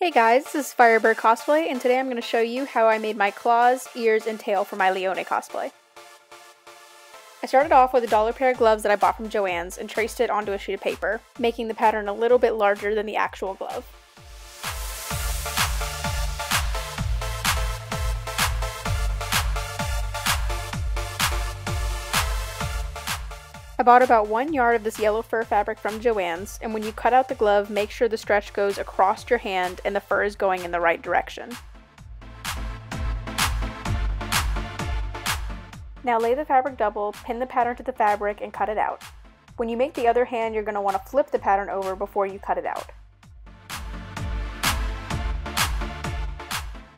Hey guys, this is Firebird Cosplay, and today I'm going to show you how I made my claws, ears, and tail for my Leone cosplay. I started off with a dollar pair of gloves that I bought from Joann's and traced it onto a sheet of paper, making the pattern a little bit larger than the actual glove. I bought about 1 yard of this yellow fur fabric from Joann's, and when you cut out the glove, make sure the stretch goes across your hand and the fur is going in the right direction. Now lay the fabric double, pin the pattern to the fabric, and cut it out. When you make the other hand, you're going to want to flip the pattern over before you cut it out.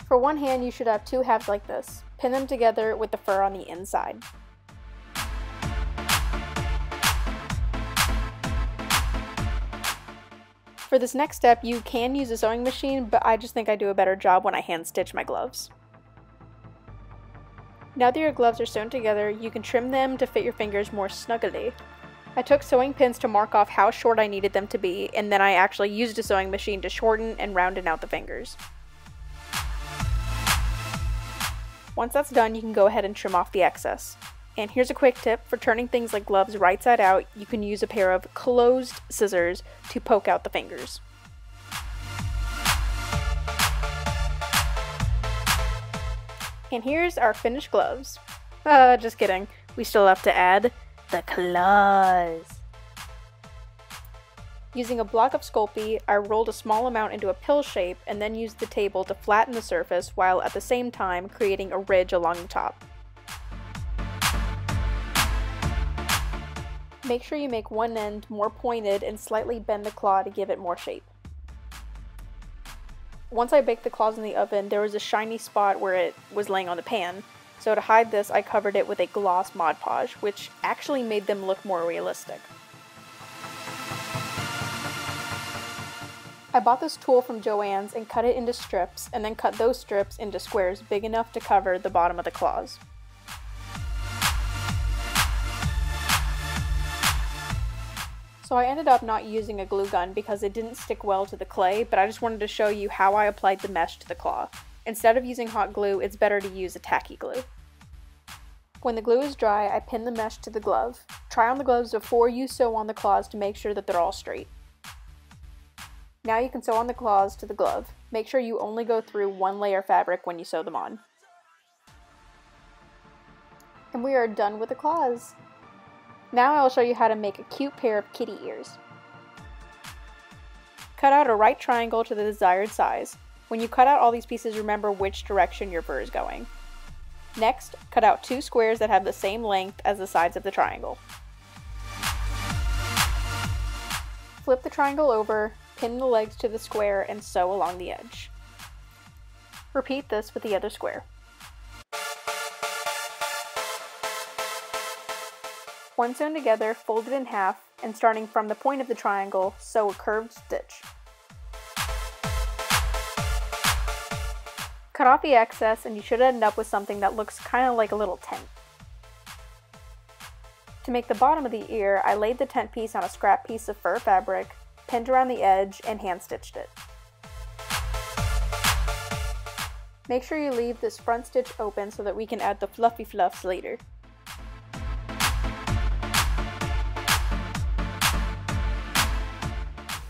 For one hand, you should have two halves like this. Pin them together with the fur on the inside. For this next step, you can use a sewing machine, but I just think I do a better job when I hand stitch my gloves. Now that your gloves are sewn together, you can trim them to fit your fingers more snugly. I took sewing pins to mark off how short I needed them to be, and then I actually used a sewing machine to shorten and rounded out the fingers. Once that's done, you can go ahead and trim off the excess. And here's a quick tip for turning things like gloves right side out. You can use a pair of closed scissors to poke out the fingers. And here's our finished gloves. Just kidding. We still have to add the claws. Using a block of Sculpey, I rolled a small amount into a pill shape and then used the table to flatten the surface while at the same time creating a ridge along the top. Make sure you make one end more pointed and slightly bend the claw to give it more shape. Once I baked the claws in the oven, there was a shiny spot where it was laying on the pan, so to hide this I covered it with a gloss Mod Podge, which actually made them look more realistic. I bought this tool from Joann's and cut it into strips, and then cut those strips into squares big enough to cover the bottom of the claws. So I ended up not using a glue gun because it didn't stick well to the clay, but I just wanted to show you how I applied the mesh to the claw. Instead of using hot glue, it's better to use a tacky glue. When the glue is dry, I pin the mesh to the glove. Try on the gloves before you sew on the claws to make sure that they're all straight. Now you can sew on the claws to the glove. Make sure you only go through one layer of fabric when you sew them on. And we are done with the claws. Now I will show you how to make a cute pair of kitty ears. Cut out a right triangle to the desired size. When you cut out all these pieces, remember which direction your fur is going. Next, cut out two squares that have the same length as the sides of the triangle. Flip the triangle over, pin the legs to the square, and sew along the edge. Repeat this with the other square. Once sewn together, fold it in half, and starting from the point of the triangle, sew a curved stitch. Cut off the excess and you should end up with something that looks kind of like a little tent. To make the bottom of the ear, I laid the tent piece on a scrap piece of fur fabric, pinned around the edge, and hand stitched it. Make sure you leave this front stitch open so that we can add the fluffy fluffs later.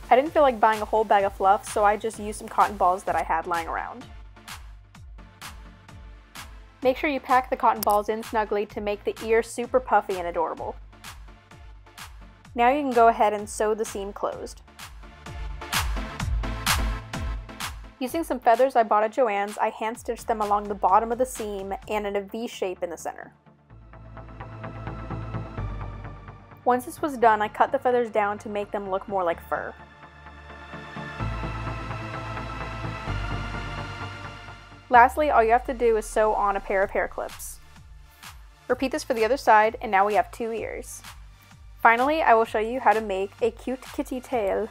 I didn't feel like buying a whole bag of fluff, so I just used some cotton balls that I had lying around. Make sure you pack the cotton balls in snugly to make the ear super puffy and adorable. Now you can go ahead and sew the seam closed. Using some feathers I bought at Joann's, I hand stitched them along the bottom of the seam and in a V shape in the center. Once this was done, I cut the feathers down to make them look more like fur. Lastly, all you have to do is sew on a pair of hair clips. Repeat this for the other side, and now we have two ears. Finally, I will show you how to make a cute kitty tail.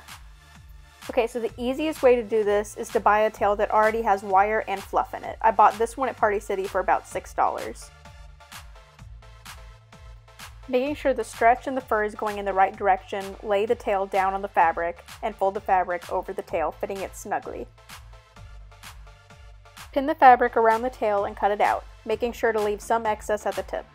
Okay, so the easiest way to do this is to buy a tail that already has wire and fluff in it. I bought this one at Party City for about $6. Making sure the stretch and the fur is going in the right direction, lay the tail down on the fabric and fold the fabric over the tail, fitting it snugly. Pin the fabric around the tail and cut it out, making sure to leave some excess at the tip.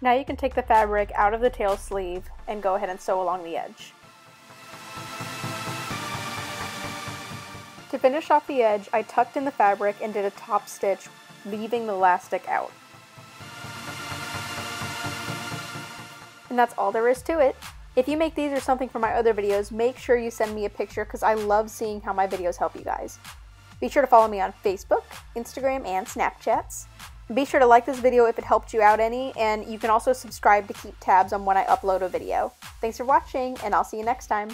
Now you can take the fabric out of the tail sleeve and go ahead and sew along the edge. To finish off the edge, I tucked in the fabric and did a top stitch, leaving the elastic out. And that's all there is to it. If you make these or something for my other videos, make sure you send me a picture because I love seeing how my videos help you guys. Be sure to follow me on Facebook, Instagram, and Snapchats. Be sure to like this video if it helped you out any, and you can also subscribe to keep tabs on when I upload a video. Thanks for watching, and I'll see you next time.